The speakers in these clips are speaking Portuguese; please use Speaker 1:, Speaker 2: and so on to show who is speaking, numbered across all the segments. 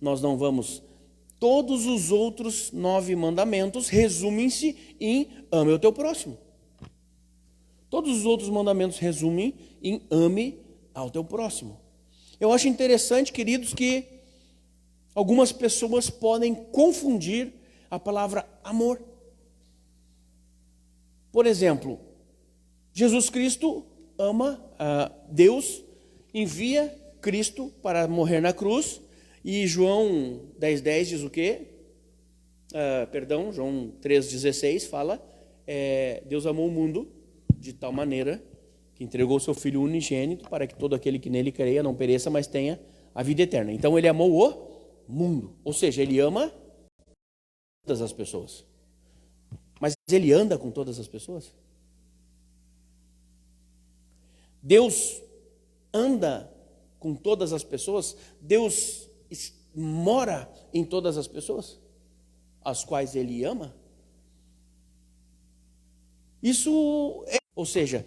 Speaker 1: nós não vamos. Todos os outros 9 mandamentos resumem-se em ame o teu próximo. Todos os outros mandamentos resumem em ame ao teu próximo. Eu acho interessante, queridos, que algumas pessoas podem confundir a palavra amor. Por exemplo, Jesus Cristo ama, Deus envia Cristo para morrer na cruz, e João 10,10 diz o quê? João 3,16 fala, Deus amou o mundo de tal maneira que entregou seu Filho unigênito para que todo aquele que nele creia não pereça, mas tenha a vida eterna. Então ele amou o mundo, ou seja, ele ama todas as pessoas. Mas ele anda com todas as pessoas? Deus anda com todas as pessoas? Deus mora em todas as pessoas, as quais ele ama? Isso é, ou seja,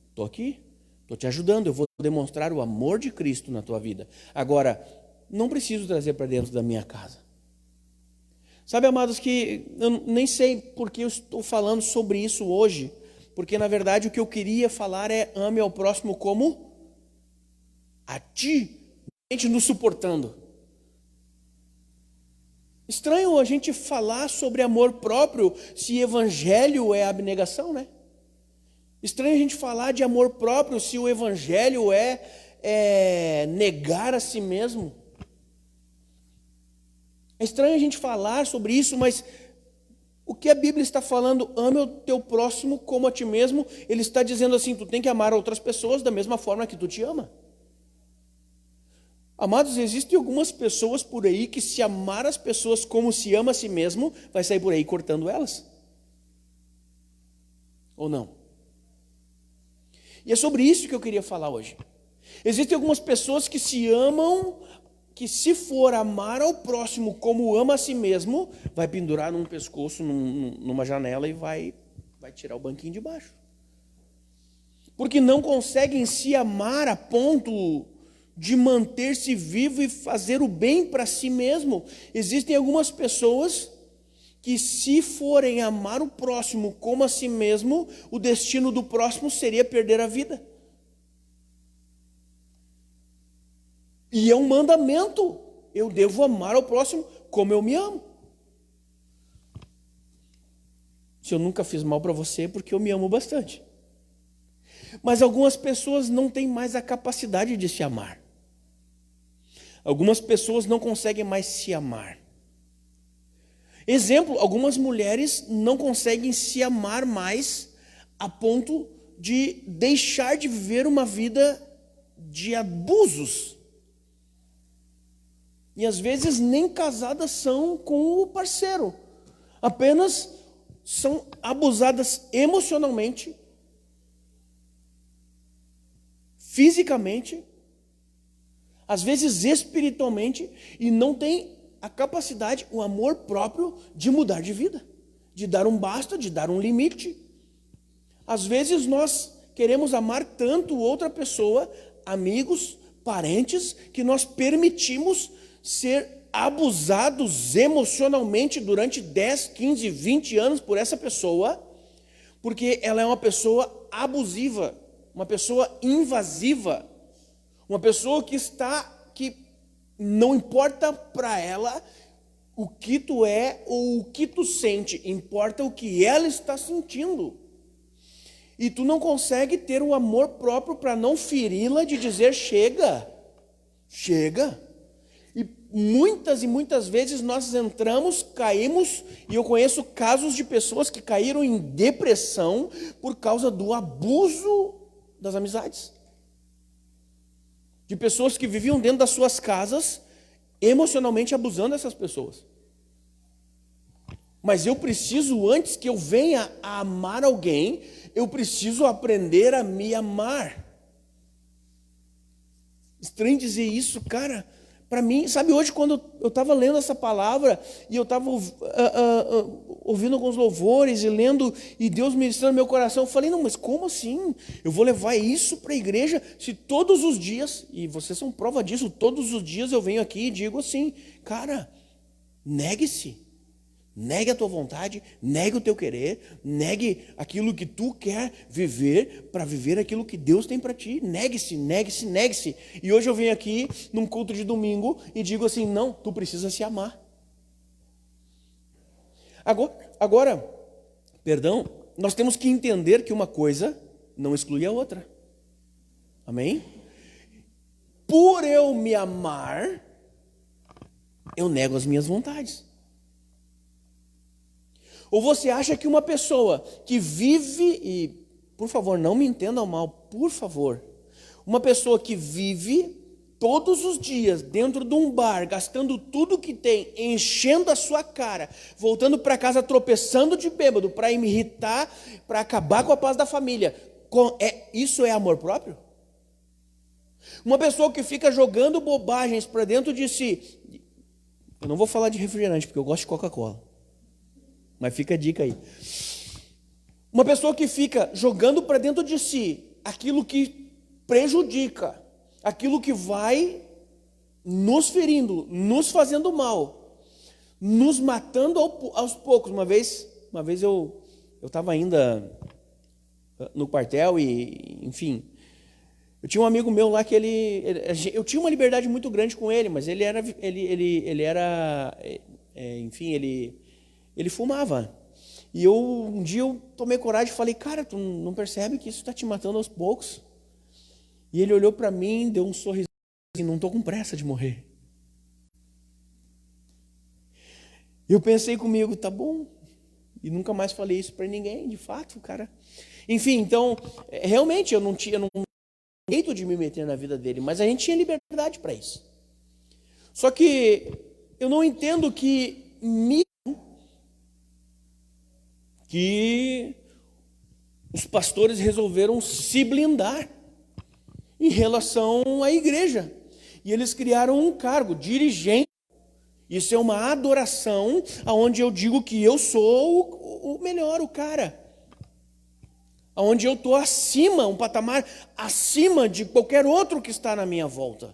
Speaker 1: estou aqui, estou te ajudando, eu vou demonstrar o amor de Cristo na tua vida. Agora, não preciso trazer para dentro da minha casa. Sabe, amados, que eu nem sei porque eu estou falando sobre isso hoje, porque na verdade o que eu queria falar é ame ao próximo como a ti, a gente nos suportando. Estranho a gente falar sobre amor próprio se evangelho é abnegação, né? Estranho a gente falar de amor próprio se o evangelho é negar a si mesmo. É estranho a gente falar sobre isso, mas o que a Bíblia está falando, ame o teu próximo como a ti mesmo, ele está dizendo assim, tu tem que amar outras pessoas da mesma forma que tu te ama. Amados, existem algumas pessoas por aí que se amar as pessoas como se ama a si mesmo, vai sair por aí cortando elas. Ou não? E é sobre isso que eu queria falar hoje. Existem algumas pessoas que se amam, que se for amar ao próximo como ama a si mesmo, vai pendurar num pescoço, numa janela e vai tirar o banquinho de baixo. Porque não conseguem se amar a ponto de manter-se vivo e fazer o bem para si mesmo. Existem algumas pessoas que, se forem amar o próximo como a si mesmo, o destino do próximo seria perder a vida. E é um mandamento. Eu devo amar ao próximo como eu me amo. Se eu nunca fiz mal para você, é porque eu me amo bastante. Mas algumas pessoas não têm mais a capacidade de se amar. Algumas pessoas não conseguem mais se amar. Exemplo, algumas mulheres não conseguem se amar mais a ponto de deixar de viver uma vida de abusos. E às vezes nem casadas são com o parceiro. Apenas são abusadas emocionalmente, fisicamente, às vezes espiritualmente, e não tem a capacidade, o amor próprio de mudar de vida, de dar um basta, de dar um limite. Às vezes nós queremos amar tanto outra pessoa, amigos, parentes, que nós permitimos ser abusados emocionalmente durante 10, 15, 20 anos por essa pessoa, porque ela é uma pessoa abusiva, uma pessoa invasiva, uma pessoa que não importa para ela o que tu é ou o que tu sente, importa o que ela está sentindo. E tu não consegue ter o amor próprio para não feri-la, de dizer chega. E muitas vezes nós entramos, caímos, e eu conheço casos de pessoas que caíram em depressão por causa do abuso das amizades. De pessoas que viviam dentro das suas casas, emocionalmente abusando dessas pessoas. Mas eu preciso, antes que eu venha a amar alguém, eu preciso aprender a me amar. Estranho dizer isso, cara, Para mim, sabe, hoje quando eu estava lendo essa palavra e eu estava ouvindo alguns louvores e lendo e Deus ministrando no meu coração, eu falei, não, mas como assim? Eu vou levar isso para a igreja se todos os dias, e vocês são prova disso, todos os dias eu venho aqui e digo assim, cara, negue-se. Negue a tua vontade, negue o teu querer, negue aquilo que tu quer viver para viver aquilo que Deus tem para ti. Negue-se, negue-se, negue-se. E hoje eu venho aqui num culto de domingo e digo assim, não, tu precisa se amar. Agora, perdão, nós temos que entender que uma coisa não exclui a outra. Amém? Por eu me amar, eu nego as minhas vontades. Ou você acha que uma pessoa que vive, e por favor, não me entendam mal, por favor, uma pessoa que vive todos os dias dentro de um bar, gastando tudo que tem, enchendo a sua cara, voltando para casa tropeçando de bêbado para me irritar, para acabar com a paz da família, isso é amor próprio? Uma pessoa que fica jogando bobagens para dentro de si, eu não vou falar de refrigerante porque eu gosto de Coca-Cola, mas fica a dica aí. Uma pessoa que fica jogando para dentro de si aquilo que prejudica, aquilo que vai nos ferindo, nos fazendo mal, nos matando aos poucos. Uma vez eu estava ainda no quartel e, enfim, eu tinha um amigo meu lá que eu tinha uma liberdade muito grande com ele, mas ele fumava. E um dia eu tomei coragem e falei, cara, tu não percebe que isso está te matando aos poucos? E ele olhou para mim, deu um sorriso assim, não estou com pressa de morrer. Eu pensei comigo, tá bom. E nunca mais falei isso para ninguém, de fato, cara. Enfim, então, realmente eu não tinha jeito de me meter na vida dele, mas a gente tinha liberdade para isso. Só que eu não entendo que os pastores resolveram se blindar em relação à igreja. E eles criaram um cargo, dirigente. Isso é uma adoração, onde eu digo que eu sou o melhor, o cara. Onde eu estou acima, um patamar acima de qualquer outro que está na minha volta.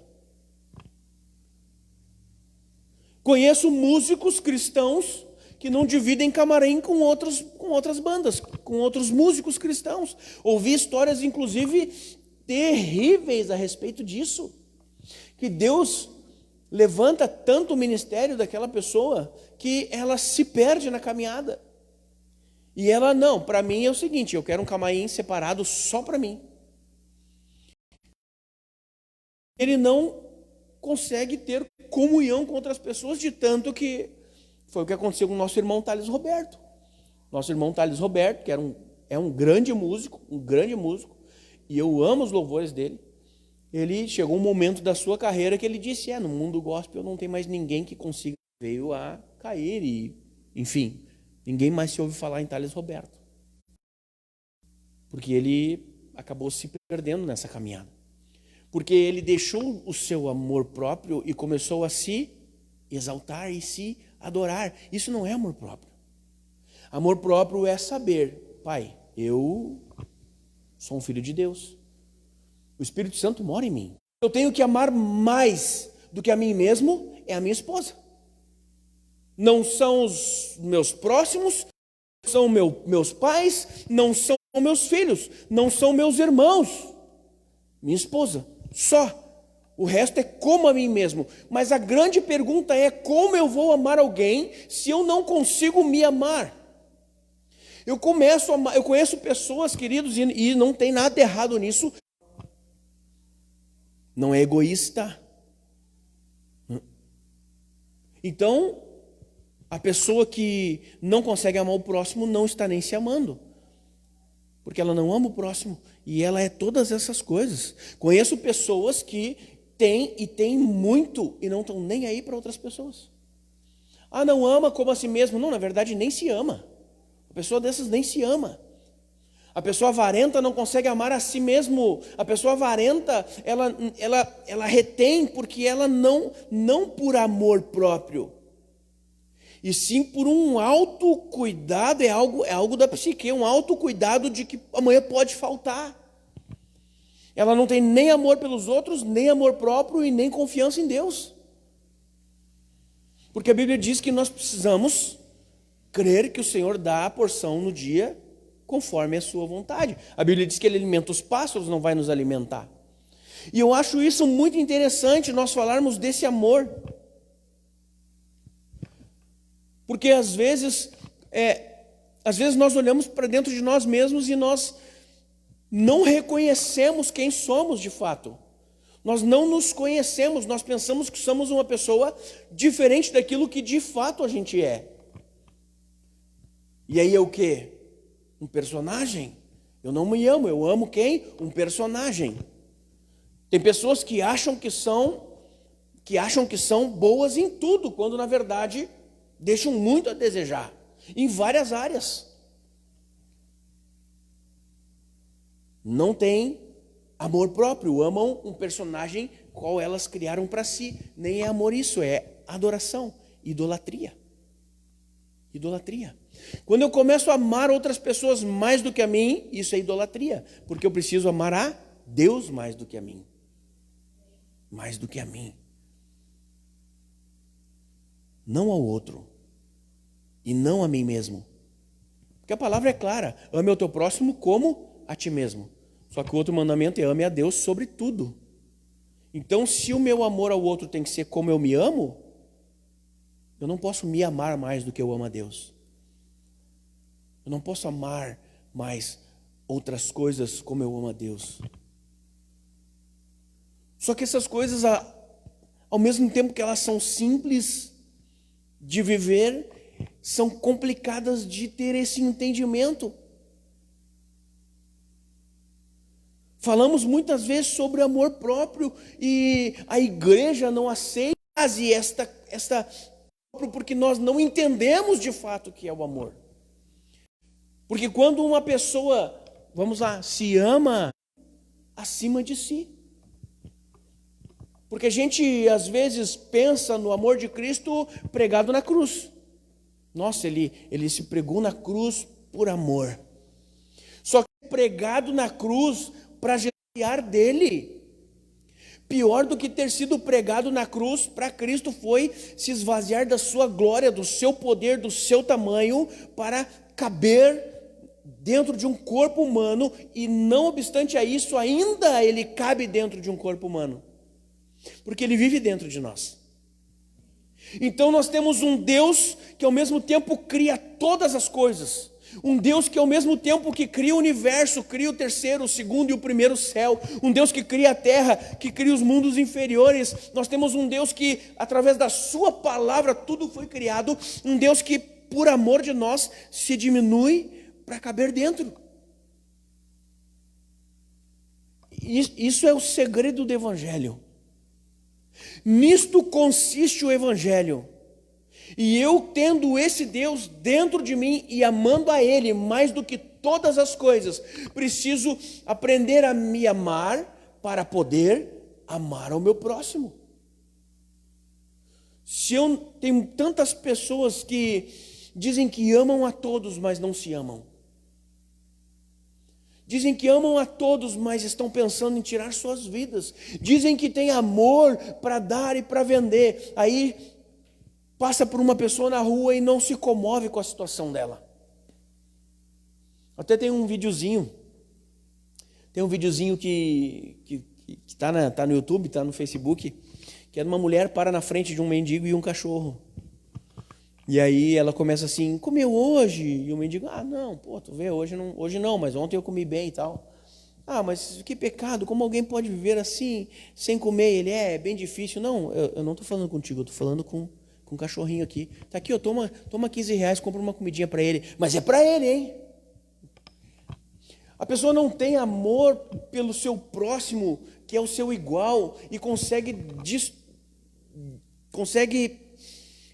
Speaker 1: Conheço músicos cristãos que não dividem camarim com outras bandas, com outros músicos cristãos. Ouvi histórias, inclusive, terríveis a respeito disso. Que Deus levanta tanto o ministério daquela pessoa que ela se perde na caminhada. E ela, não, para mim é o seguinte, eu quero um camarim separado só para mim. Ele não consegue ter comunhão com outras pessoas, de tanto que foi o que aconteceu com o nosso irmão Thales Roberto. Nosso irmão Thales Roberto, que é um grande músico, e eu amo os louvores dele. Ele chegou um momento da sua carreira que ele disse, no mundo gospel não tem mais ninguém que consiga, veio a cair e, enfim, ninguém mais se ouve falar em Thales Roberto. Porque ele acabou se perdendo nessa caminhada. Porque ele deixou o seu amor próprio e começou a se exaltar e se adorar. Isso não é amor próprio. Amor próprio é saber, Pai, eu sou um filho de Deus. O Espírito Santo mora em mim. Eu tenho que amar mais do que a mim mesmo, é a minha esposa. Não são os meus próximos, não são meus pais, não são meus filhos, não são meus irmãos. Minha esposa, só. O resto é como a mim mesmo. Mas a grande pergunta é, como eu vou amar alguém se eu não consigo me amar? Eu conheço pessoas, queridos, e não tem nada errado nisso. Não é egoísta. Então, a pessoa que não consegue amar o próximo não está nem se amando. Porque ela não ama o próximo. E ela é todas essas coisas. Conheço pessoas que têm muito e não estão nem aí para outras pessoas. Não ama como a si mesmo. Não, na verdade nem se ama. A pessoa dessas nem se ama. A pessoa avarenta não consegue amar a si mesmo. A pessoa avarenta, ela retém porque ela não por amor próprio, e sim por um autocuidado, é algo da psique, um autocuidado de que amanhã pode faltar. Ela não tem nem amor pelos outros, nem amor próprio e nem confiança em Deus. Porque a Bíblia diz que nós precisamos crer que o Senhor dá a porção no dia conforme a sua vontade. A Bíblia diz que Ele alimenta os pássaros, não vai nos alimentar. E eu acho isso muito interessante, nós falarmos desse amor. Porque às vezes nós olhamos para dentro de nós mesmos e nós não reconhecemos quem somos de fato. Nós não nos conhecemos, nós pensamos que somos uma pessoa diferente daquilo que de fato a gente é. E aí é o quê? Um personagem. Eu não me amo, eu amo quem? Um personagem. Tem pessoas que acham que são boas em tudo, quando na verdade deixam muito a desejar, em várias áreas. Não tem amor próprio, amam um personagem qual elas criaram para si. Nem é amor isso, é adoração, idolatria. Idolatria. Quando eu começo a amar outras pessoas mais do que a mim, isso é idolatria, porque eu preciso amar a Deus mais do que a mim. Mais do que a mim. Não ao outro. E não a mim mesmo. Porque a palavra é clara: ame ao teu próximo como a ti mesmo. Só que o outro mandamento é: ame a Deus sobre tudo. Então, se o meu amor ao outro tem que ser como eu me amo, eu não posso me amar mais do que eu amo a Deus. Eu não posso amar mais outras coisas como eu amo a Deus. Só que essas coisas, ao mesmo tempo que elas são simples de viver, são complicadas de ter esse entendimento. Falamos muitas vezes sobre amor próprio e a igreja não aceita esta porque nós não entendemos de fato o que é o amor. Porque quando uma pessoa, se ama acima de si. Porque a gente às vezes pensa no amor de Cristo pregado na cruz. Nossa, ele se pregou na cruz por amor. Só que pregado na cruz para esvaziar dele. Pior do que ter sido pregado na cruz para Cristo foi se esvaziar da sua glória, do seu poder, do seu tamanho, para caber dentro de um corpo humano, e não obstante a isso, ainda ele cabe dentro de um corpo humano. Porque ele vive dentro de nós. Então nós temos um Deus que ao mesmo tempo cria todas as coisas. Um Deus que ao mesmo tempo que cria o universo, cria o terceiro, o segundo e o primeiro céu. Um Deus que cria a terra, que cria os mundos inferiores. Nós temos um Deus que, através da sua palavra, tudo foi criado. Um Deus que, por amor de nós, se diminui para caber dentro. Isso é o segredo do Evangelho. Nisto consiste o Evangelho. E eu, tendo esse Deus dentro de mim e amando a Ele mais do que todas as coisas, preciso aprender a me amar para poder amar ao meu próximo. Se eu tenho tantas pessoas que dizem que amam a todos, mas não se amam. Dizem que amam a todos, mas estão pensando em tirar suas vidas. Dizem que têm amor para dar e para vender. Aí passa por uma pessoa na rua e não se comove com a situação dela. Até tem um videozinho. Tem um videozinho que tá no YouTube, está no Facebook, que é de uma mulher para na frente de um mendigo e um cachorro. E aí ela começa assim: comeu hoje? E o mendigo: não, tu vê, hoje não, mas ontem eu comi bem e tal. Mas que pecado, como alguém pode viver assim, sem comer? Ele é bem difícil. Não, eu não estou falando contigo, eu estou falando com um cachorrinho aqui. Tá aqui, toma R$15, compra uma comidinha para ele. Mas é para ele, hein? A pessoa não tem amor pelo seu próximo, que é o seu igual, e consegue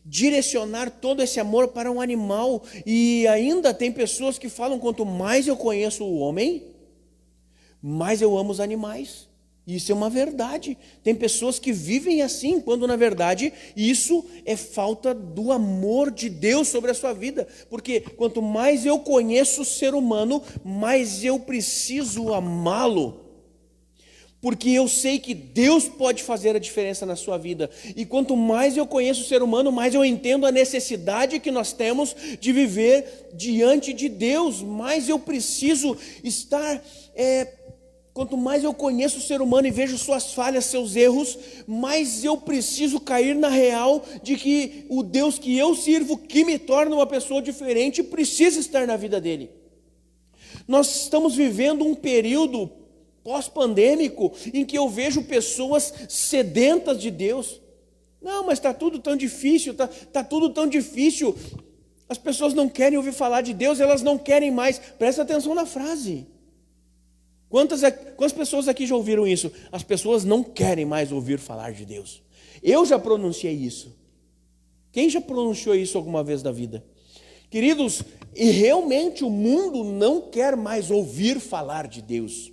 Speaker 1: direcionar todo esse amor para um animal. E ainda tem pessoas que falam: quanto mais eu conheço o homem, mais eu amo os animais. Isso é uma verdade. Tem pessoas que vivem assim, quando na verdade isso é falta do amor de Deus sobre a sua vida. Porque quanto mais eu conheço o ser humano, mais eu preciso amá-lo. Porque eu sei que Deus pode fazer a diferença na sua vida. E quanto mais eu conheço o ser humano, mais eu entendo a necessidade que nós temos de viver diante de Deus. Mais eu preciso estar... Quanto mais eu conheço o ser humano e vejo suas falhas, seus erros, mais eu preciso cair na real de que o Deus que eu sirvo, que me torna uma pessoa diferente, precisa estar na vida dele. Nós estamos vivendo um período pós-pandêmico em que eu vejo pessoas sedentas de Deus. Não, mas está tudo tão difícil, tá tudo tão difícil. As pessoas não querem ouvir falar de Deus, elas não querem mais. Presta atenção na frase. Quantas pessoas aqui já ouviram isso? As pessoas não querem mais ouvir falar de Deus. Eu já pronunciei isso. Quem já pronunciou isso alguma vez na vida? Queridos, e realmente o mundo não quer mais ouvir falar de Deus.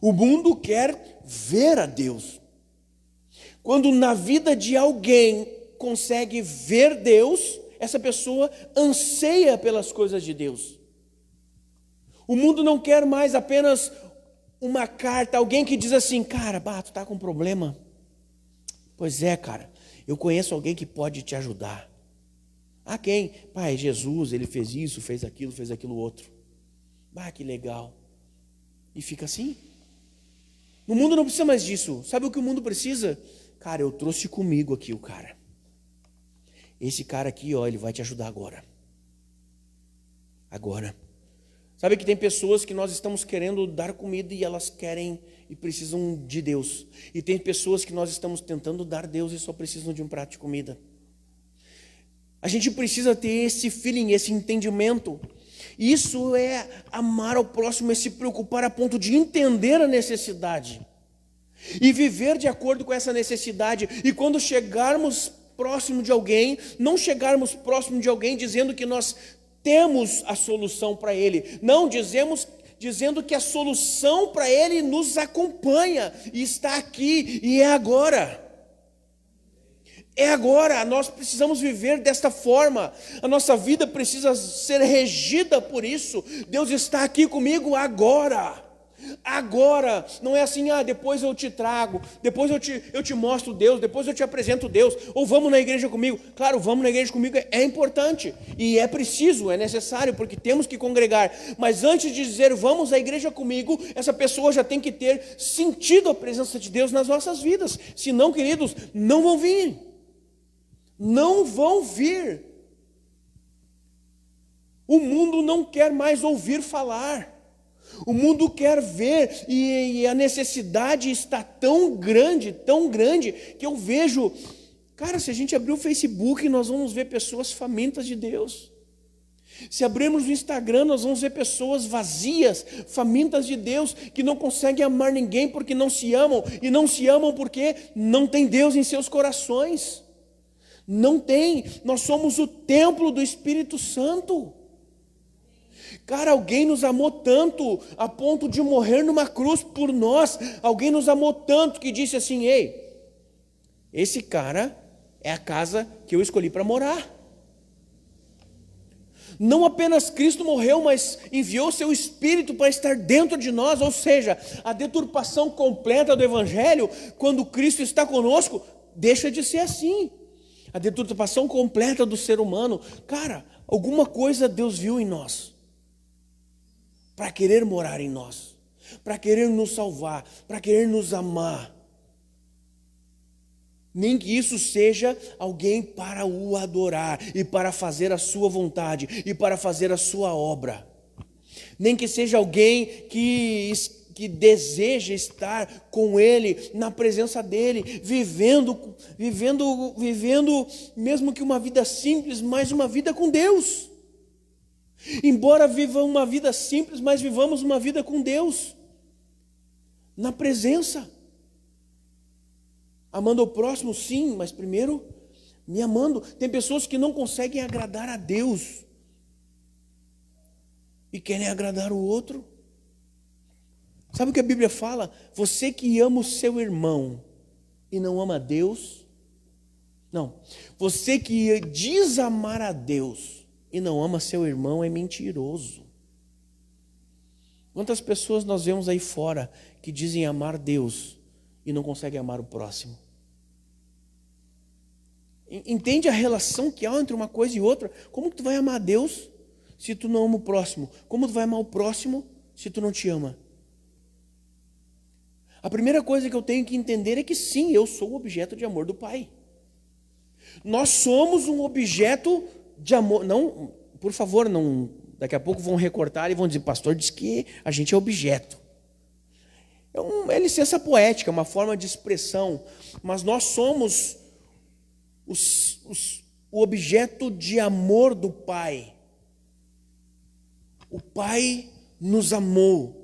Speaker 1: O mundo quer ver a Deus. Quando na vida de alguém consegue ver Deus, essa pessoa anseia pelas coisas de Deus. O mundo não quer mais apenas uma carta, alguém que diz assim: cara, tu está com um problema? Pois é, cara, eu conheço alguém que pode te ajudar. Ah, quem? Pai, Jesus, ele fez isso, fez aquilo outro. Que legal. E fica assim. O mundo não precisa mais disso. Sabe o que o mundo precisa? Cara, eu trouxe comigo aqui o cara. Esse cara aqui, ele vai te ajudar agora. Agora. Sabe que tem pessoas que nós estamos querendo dar comida e elas querem e precisam de Deus. E tem pessoas que nós estamos tentando dar Deus e só precisam de um prato de comida. A gente precisa ter esse feeling, esse entendimento. Isso é amar ao próximo, é se preocupar a ponto de entender a necessidade. E viver de acordo com essa necessidade. E quando chegarmos próximo de alguém, não chegarmos próximo de alguém dizendo que nós temos a solução para ele. Não, dizendo que a solução para ele nos acompanha e está aqui e é agora. É agora, nós precisamos viver desta forma. A nossa vida precisa ser regida por isso. Deus está aqui comigo agora. Agora, não é assim: depois eu te trago, depois eu te mostro Deus, depois eu te apresento Deus, ou vamos na igreja comigo. Claro, vamos na igreja comigo é importante, e é preciso, é necessário, porque temos que congregar. Mas antes de dizer vamos à igreja comigo, essa pessoa já tem que ter sentido a presença de Deus nas nossas vidas. Senão, queridos, não vão vir. Não vão vir. O mundo não quer mais ouvir falar. O mundo quer ver, e a necessidade está tão grande, que eu vejo, cara, se a gente abrir o Facebook, nós vamos ver pessoas famintas de Deus. Se abrirmos o Instagram, nós vamos ver pessoas vazias, famintas de Deus, que não conseguem amar ninguém porque não se amam, e não se amam porque não tem Deus em seus corações. Não tem, nós somos o templo do Espírito Santo. Cara, alguém nos amou tanto a ponto de morrer numa cruz por nós. Alguém nos amou tanto que disse assim: ei, esse cara é a casa que eu escolhi para morar. Não apenas Cristo morreu, mas enviou seu Espírito para estar dentro de nós. Ou seja, a deturpação completa do Evangelho, quando Cristo está conosco, deixa de ser assim. A deturpação completa do ser humano. Cara, alguma coisa Deus viu em nós para querer morar em nós, para querer nos salvar, para querer nos amar. Nem que isso seja alguém para o adorar e para fazer a sua vontade e para fazer a sua obra. Nem que seja alguém que deseja estar com Ele, na presença dEle, vivendo, mesmo que uma vida simples, mas uma vida com Deus. Embora viva uma vida simples, mas vivamos uma vida com Deus, na presença. Amando o próximo, sim, mas primeiro me amando. Tem pessoas que não conseguem agradar a Deus e querem agradar o outro. Sabe o que a Bíblia fala? Você que ama o seu irmão e não ama a Deus. Não, você que diz amar a Deus e não ama seu irmão é mentiroso. Quantas pessoas nós vemos aí fora que dizem amar Deus e não conseguem amar o próximo? Entende a relação que há entre uma coisa e outra? Como que tu vai amar Deus se tu não ama o próximo? Como tu vai amar o próximo se tu não te ama? A primeira coisa que eu tenho que entender é que sim, eu sou o objeto de amor do Pai. Nós somos um objeto de amor. Não, por favor, não. Daqui a pouco vão recortar e vão dizer, pastor diz que a gente é objeto. É licença poética, uma forma de expressão. Mas nós somos o objeto de amor do Pai. O Pai nos amou.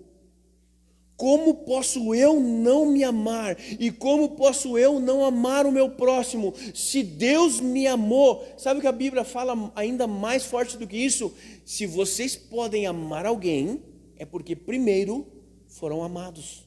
Speaker 1: Como posso eu não me amar? E como posso eu não amar o meu próximo? Se Deus me amou, sabe o que a Bíblia fala ainda mais forte do que isso? Se vocês podem amar alguém, é porque primeiro foram amados.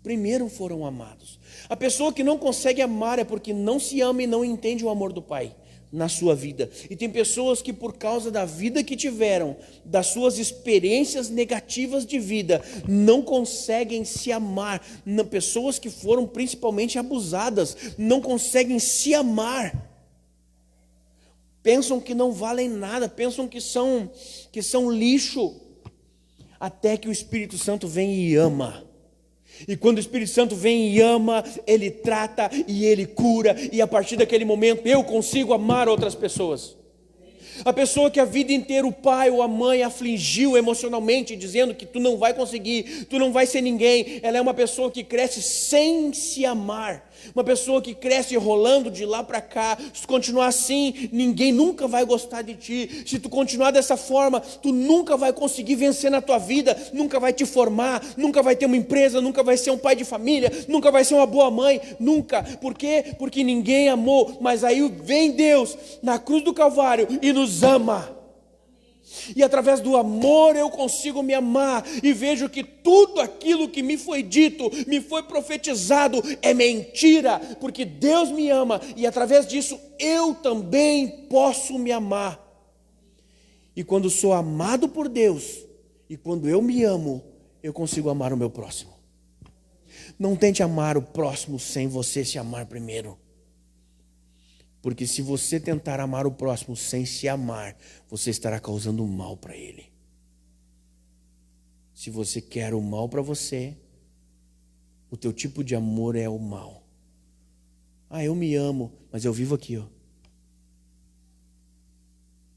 Speaker 1: Primeiro foram amados. A pessoa que não consegue amar é porque não se ama e não entende o amor do Pai na sua vida. E tem pessoas que por causa da vida que tiveram, das suas experiências negativas de vida, não conseguem se amar. Pessoas que foram principalmente abusadas, não conseguem se amar. Pensam que não valem nada, pensam que são lixo, até que o Espírito Santo vem e ama. E quando o Espírito Santo vem e ama, Ele trata e Ele cura. E a partir daquele momento eu consigo amar outras pessoas. A pessoa que a vida inteira o pai ou a mãe afligiu emocionalmente, dizendo que tu não vai conseguir, tu não vai ser ninguém. Ela é uma pessoa que cresce sem se amar. Uma pessoa que cresce rolando de lá para cá. Se tu continuar assim, ninguém nunca vai gostar de ti. Se tu continuar dessa forma, tu nunca vai conseguir vencer na tua vida, nunca vai te formar, nunca vai ter uma empresa, nunca vai ser um pai de família, nunca vai ser uma boa mãe, nunca. Por quê? Porque ninguém amou. Mas aí vem Deus na cruz do Calvário e nos ama. E através do amor eu consigo me amar e vejo que tudo aquilo que me foi dito, me foi profetizado é mentira, porque Deus me ama e através disso eu também posso me amar. E quando sou amado por Deus e quando eu me amo, eu consigo amar o meu próximo. Não tente amar o próximo sem você se amar primeiro. Porque se você tentar amar o próximo sem se amar, você estará causando mal para ele. Se você quer o mal para você, o teu tipo de amor é o mal. Ah, eu me amo, mas eu vivo aqui, ó,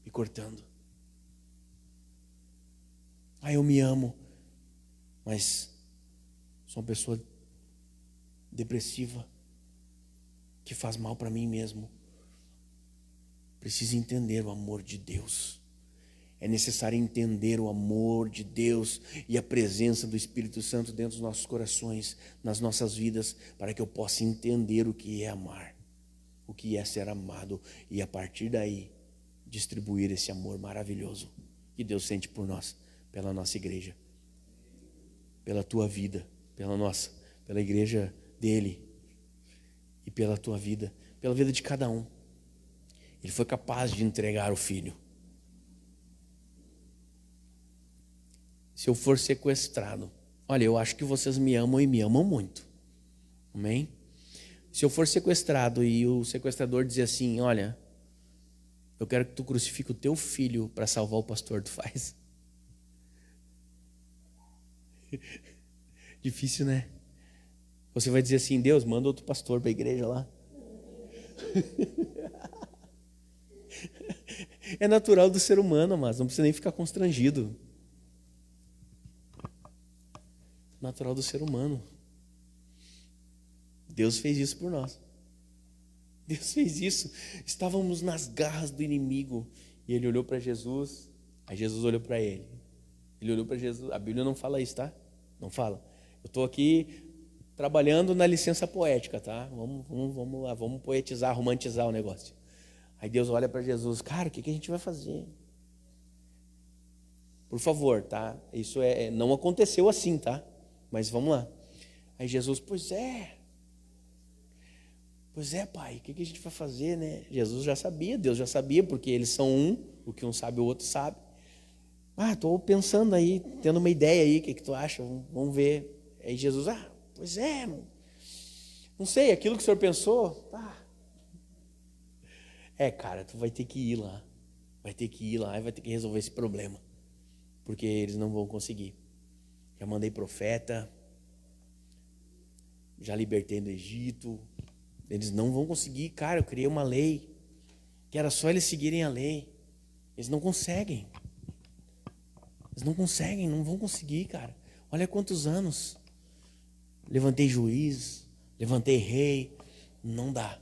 Speaker 1: me cortando. Ah, eu me amo, mas sou uma pessoa depressiva que faz mal para mim mesmo. Precisa entender o amor de Deus. É necessário entender o amor de Deus e a presença do Espírito Santo dentro dos nossos corações, nas nossas vidas, para que eu possa entender o que é amar, o que é ser amado e a partir daí distribuir esse amor maravilhoso que Deus sente por nós, pela nossa igreja, pela tua vida, pela igreja dele e pela tua vida, pela vida de cada um. Ele foi capaz de entregar o filho. Se eu for sequestrado, olha, eu acho que vocês me amam e me amam muito. Amém? Se eu for sequestrado e o sequestrador dizer assim, olha, eu quero que tu crucifique o teu filho para salvar o pastor, tu faz? Difícil, né? Você vai dizer assim, Deus, manda outro pastor para a igreja lá. É natural do ser humano, mas não precisa nem ficar constrangido. Natural do ser humano. Deus fez isso por nós. Deus fez isso. Estávamos nas garras do inimigo e ele olhou para Jesus. Aí Jesus olhou para ele. Ele olhou para Jesus. A Bíblia não fala isso, tá? Não fala. Eu estou aqui trabalhando na licença poética, tá? Vamos lá, vamos poetizar, romantizar o negócio. Aí Deus olha para Jesus, cara, o que a gente vai fazer? Por favor, tá? Isso não aconteceu assim, tá? Mas vamos lá. Aí Jesus, pois é, pai, o que a gente vai fazer, né? Jesus já sabia, Deus já sabia, porque eles são um, o que um sabe o outro sabe. Estou pensando aí, tendo uma ideia aí, o que tu acha? Vamos ver. Aí Jesus, pois é, não sei, aquilo que o senhor pensou, tá. Cara, tu vai ter que ir lá e vai ter que resolver esse problema, porque eles não vão conseguir. Já mandei profeta, já libertei do Egito, eles não vão conseguir, cara, eu criei uma lei, que era só eles seguirem a lei, eles não conseguem, não vão conseguir, cara, olha quantos anos, levantei juiz, levantei rei, não dá.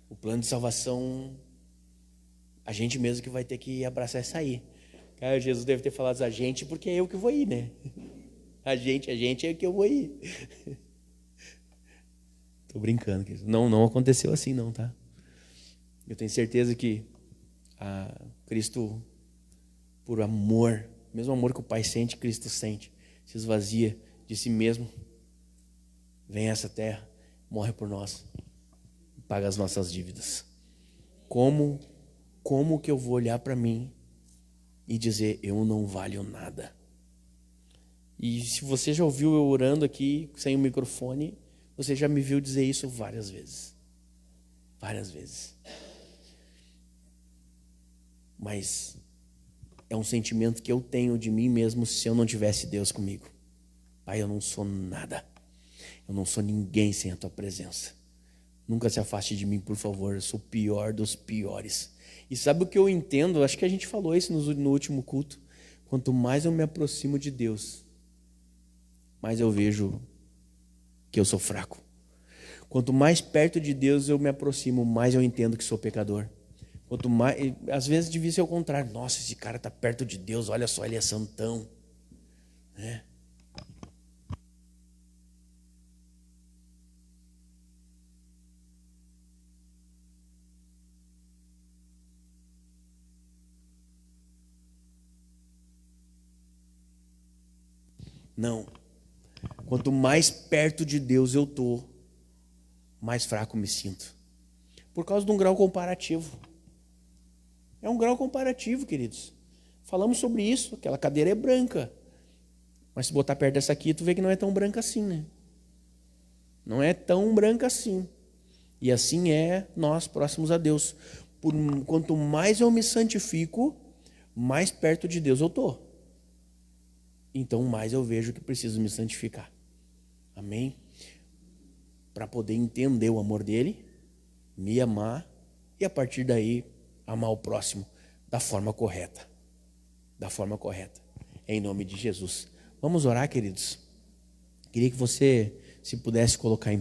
Speaker 1: O plano de salvação, a gente mesmo que vai ter que abraçar e sair. Cara, Jesus deve ter falado a gente, porque é eu que vou ir, né? A gente é que eu vou ir. Tô brincando. Não aconteceu assim não, tá? Eu tenho certeza que Cristo, por amor, mesmo amor que o Pai sente, Cristo sente, se esvazia de si mesmo, vem a essa terra, morre por nós, paga as nossas dívidas. Como que eu vou olhar para mim e dizer, eu não valho nada? E se você já ouviu eu orando aqui, sem o microfone, você já me viu dizer isso várias vezes. Várias vezes. Mas é um sentimento que eu tenho de mim mesmo se eu não tivesse Deus comigo. Pai, eu não sou nada. Eu não sou ninguém sem a tua presença. Nunca se afaste de mim, por favor. Eu sou o pior dos piores. E sabe o que eu entendo? Acho que a gente falou isso no último culto. Quanto mais eu me aproximo de Deus, mais eu vejo que eu sou fraco. Quanto mais perto de Deus eu me aproximo, mais eu entendo que sou pecador. Quanto mais, às vezes devia ser o contrário. Nossa, esse cara está perto de Deus, olha só, ele é santão. Né? Não. Quanto mais perto de Deus eu estou, mais fraco me sinto. Por causa de um grau comparativo. É um grau comparativo, queridos. Falamos sobre isso, aquela cadeira é branca. Mas se botar perto dessa aqui, tu vê que não é tão branca assim, né? Não é tão branca assim. E assim é nós próximos a Deus. Quanto mais eu me santifico, mais perto de Deus eu estou. Então mais eu vejo que preciso me santificar. Amém? Para poder entender o amor dele, me amar e a partir daí amar o próximo da forma correta. Da forma correta. Em nome de Jesus. Vamos orar, queridos? Queria que você, se pudesse colocar em